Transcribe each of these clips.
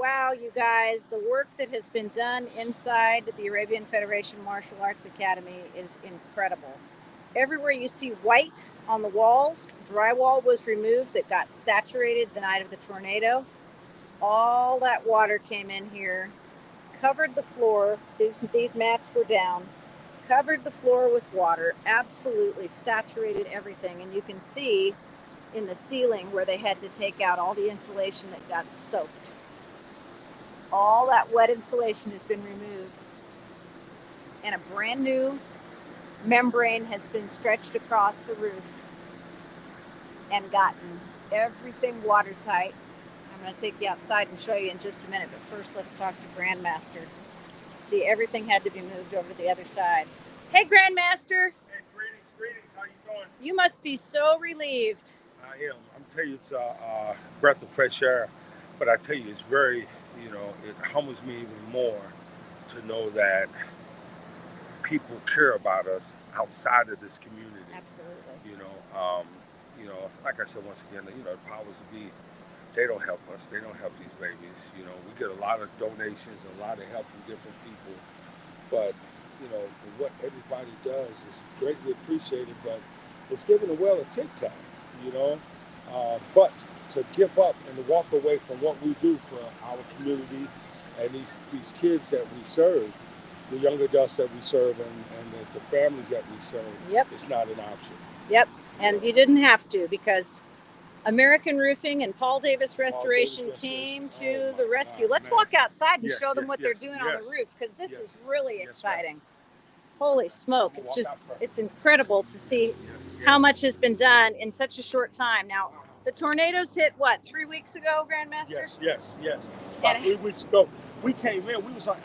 wow, you guys, the work that has been done inside the Arabian Federation Martial Arts Academy is incredible. Everywhere you see white on the walls, drywall was removed that got saturated the night of the tornado. All that water came in here, covered the floor. These mats were down, covered the floor with water, absolutely saturated everything. And you can see in the ceiling where they had to take out all the insulation that got soaked. All that wet insulation has been removed, and a brand new membrane has been stretched across the roof and gotten everything watertight. I'm going to take you outside and show you in just a minute, but first let's talk to Grandmaster. See, everything had to be moved over to the other side. Hey, Grandmaster. Hey, greetings. How you doing? You must be so relieved. I am. I'm telling you, it's a breath of fresh air. But I tell you, it's very, it humbles me even more to know that people care about us outside of this community. Absolutely. Like I said, once again, the powers to be, they don't help us. They don't help these babies. We get a lot of donations, a lot of help from different people. But, for what everybody does is greatly appreciated, but it's giving the world a tic-tac, but to give up and to walk away from what we do for our community and these kids that we serve, the young adults that we serve and the families that we serve, yep, it's not an option. Yep, and you didn't have to, because American Roofing and Paul Davis Restoration came to the rescue. Let's walk outside and show them what they're doing on the roof, because this is really exciting. Holy smoke, it's incredible to see how much has been done in such a short time. Now, the tornadoes hit, 3 weeks ago, Grandmaster? Yes. About 3 weeks ago, we came in. We was on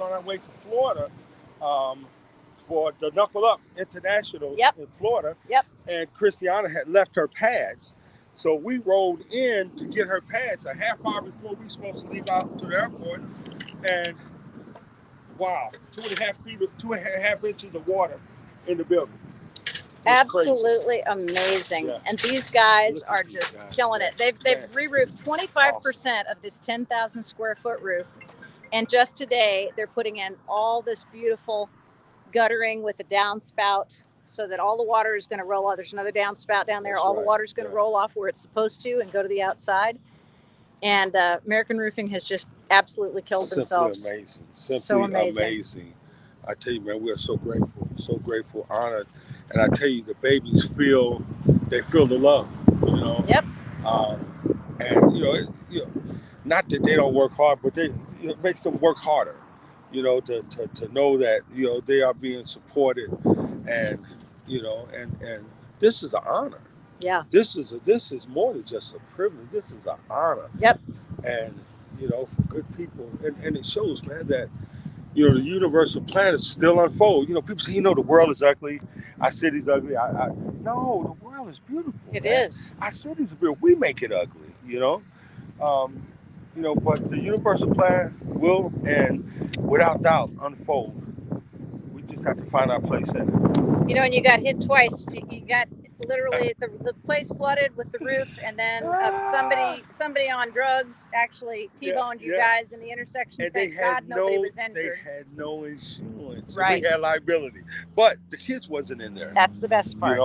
our way to Florida for the Knuckle Up International in Florida. Yep. And Christiana had left her pads. So we rolled in to get her pads a half hour before we were supposed to leave out to the airport. And wow, 2.5 inches of water in the building. Absolutely amazing. Yeah. And these guys are just killing it. They've re-roofed 25% of this 10,000 square foot roof. And just today, they're putting in all this beautiful guttering with a downspout so that all the water is going to roll off. There's another downspout down there. All the water is going to roll off where it's supposed to and go to the outside. And American Roofing has just absolutely killed themselves. Simply amazing. I tell you, man, we are so grateful, honored. And I tell you, the babies feel the love, Yep. And not that they don't work hard, but it makes them work harder, to know that they are being supported, and and this is an honor. Yeah. This is more than just a privilege. This is an honor. Yep. And for good people, and it shows, man, that the universal plan is still unfold. People say, the world is ugly. Our city's ugly. No, the world is beautiful. It is. Our cities are beautiful. We make it ugly, but the universal plan will, and without doubt, unfold. We just have to find our place in it. And you got hit twice. You got literally the place flooded with the roof, and then somebody on drugs actually T-boned you guys in the intersection. And Thank God nobody was injured. They had no insurance. Right. We had liability, but the kids wasn't in there. That's the best part.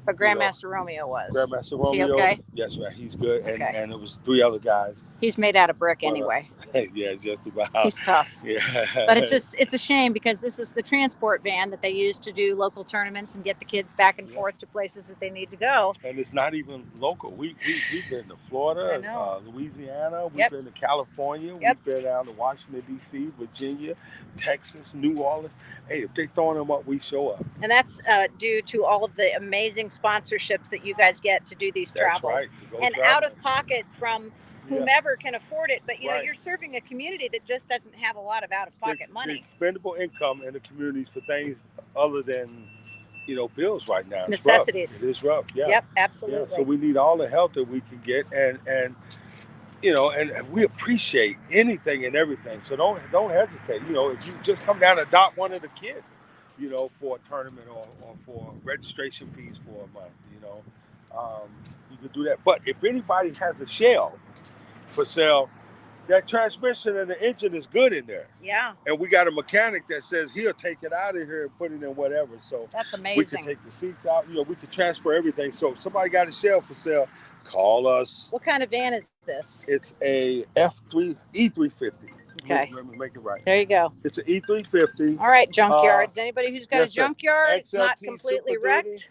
But Grandmaster Romeo was. Grandmaster Romeo. Is he okay? Yes, man. He's good. And it was 3 other guys. He's made out of brick anyway. Yeah, just about. He's tough. Yeah. But it's a shame, because this is the transport van that they use to do local tournaments and get the kids back and forth to places that they need to go. And it's not even local. We've been to Florida, Louisiana. We've been to California. Yep. We've been down to Washington, D.C., Virginia, Texas, New Orleans. Hey, if they're throwing them up, we show up. And that's due to all of the amazing sponsorships that you guys get to do these travels. That's right. And out of pocket from whomever can afford it. But, you're serving a community that just doesn't have a lot of out-of-pocket money. Expendable income in the communities for things other than, bills right now. Necessities. It is rough, yeah. Yep, absolutely. Yeah, so we need all the help that we can get, and and we appreciate anything and everything. So don't hesitate. If you just come down and adopt one of the kids, for a tournament or for registration fees for a month, you can do that. But if anybody has a shell for sale, that transmission and the engine is good in there. Yeah. And we got a mechanic that says he'll take it out of here and put it in whatever. So that's amazing. We can take the seats out. We can transfer everything. So if somebody got a shell for sale, call us. What kind of van is this? It's a E350. Okay. Let me make it right. There you go. It's an E350. All right, junkyards. Anybody who's got a junkyard, XLT, it's not completely wrecked.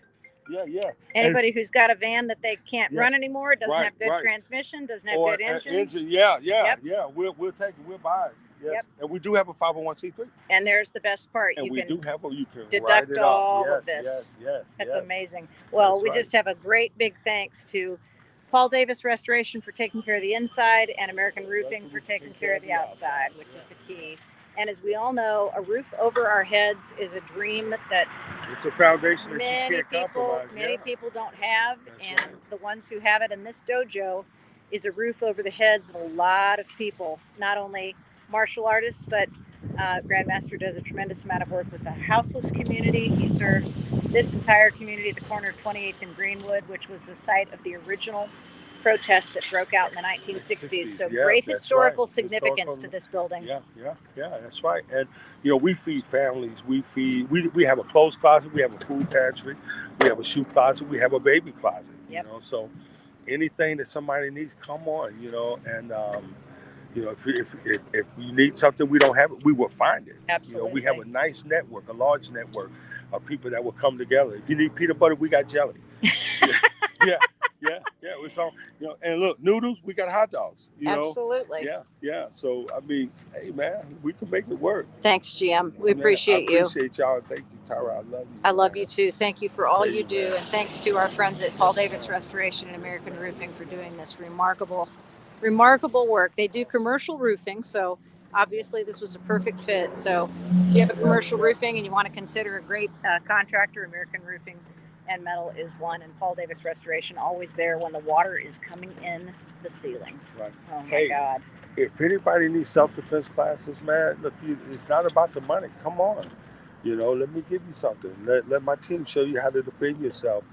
Yeah. Anybody who's got a van that they can't run anymore, doesn't have good transmission, doesn't have good engine. Yeah. We'll take it. We'll buy it. Yes. Yep. And we do have a 501c3. And there's the best part. And you can deduct all of this. Yes. That's amazing. Well, we just have a great big thanks to Paul Davis Restoration for taking care of the inside and American Roofing for taking care of the outside, which is the key. And as we all know, a roof over our heads is a dream that it's a foundation that you can't compromise. Many people don't have. That's right. The ones who have it in this dojo is a roof over the heads of a lot of people, not only martial artists, but Grandmaster does a tremendous amount of work with the houseless community. He serves this entire community at the corner of 28th and Greenwood, which was the site of the original protest that broke out in the 1960s. So great historical significance to this building. Yeah, that's right. And we feed families. We have a clothes closet. We have a food pantry. We have a shoe closet. We have a baby closet. Yep. So anything that somebody needs, come on. And if you need something, we don't have it, we will find it. Absolutely. We have a nice network, a large network of people that will come together. If you need peanut butter, we got jelly. Yeah. And look, noodles, we got hot dogs. Absolutely. Yeah. So hey man, we can make it work. Thanks, GM. We appreciate you. I appreciate y'all. Thank you, Tyra. I love you. I love you too. Thank you for all you do, and thanks to our friends at Paul Davis Restoration and American Roofing for doing this remarkable work. They do commercial roofing, so obviously this was a perfect fit. So if you have a commercial roofing and you want to consider a great contractor, American Roofing and Metal is one, and Paul Davis Restoration, always there when the water is coming in the ceiling. Right. Oh my God. If anybody needs self-defense classes, man, look, it's not about the money. Come on. Let me give you something. Let my team show you how to defend yourself.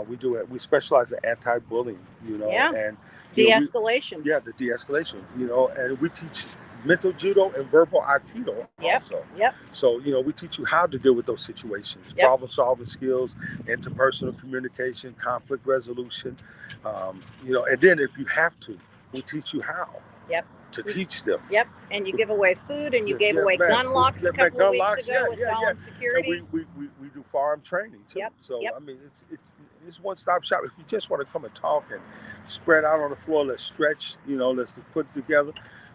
We do it. We specialize in anti-bullying, and de-escalation. The de-escalation, and we teach mental judo and verbal aikido also. Yep. So, we teach you how to deal with those situations, problem solving skills, interpersonal communication, conflict resolution, and then if you have to, we teach you how. Yep. To teach them. Yep. And you give away food, and you gave away gun locks a couple of weeks ago with Dawn Security. And we do firearm training too. Yep. So it's one-stop shop. If you just want to come and talk and spread out on the floor, let's stretch. Let's just put it together.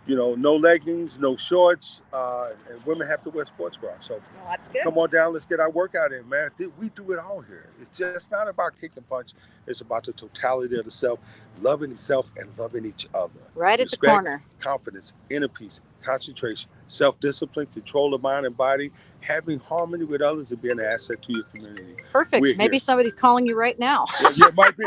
No leggings, no shorts, and women have to wear sports bras. So that's good. Come on down, let's get our workout in, man. We do it all here. It's just not about kick and punch. It's about the totality of the self, loving itself and loving each other. Right at the corner. Confidence, inner peace, concentration, self-discipline, control of mind and body, having harmony with others, and being an asset to your community. Perfect. Maybe somebody's calling you right now. Yeah, might be.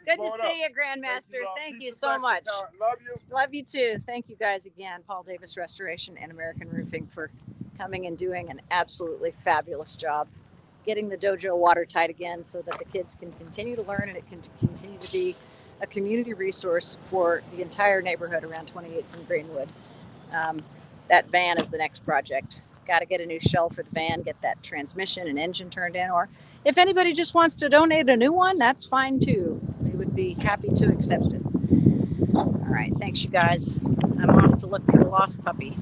Good to see you, Grandmaster. Thank you so much. Love you. Love you too. Thank you guys again, Paul Davis Restoration and American Roofing, for coming and doing an absolutely fabulous job getting the dojo watertight again so that the kids can continue to learn and it can continue to be a community resource for the entire neighborhood around 28th and Greenwood. That van is the next project. Got to get a new shell for the van, get that transmission and engine turned in, or if anybody just wants to donate a new one, that's fine too. We would be happy to accept it. All right, thanks you guys. I'm off to look for the lost puppy.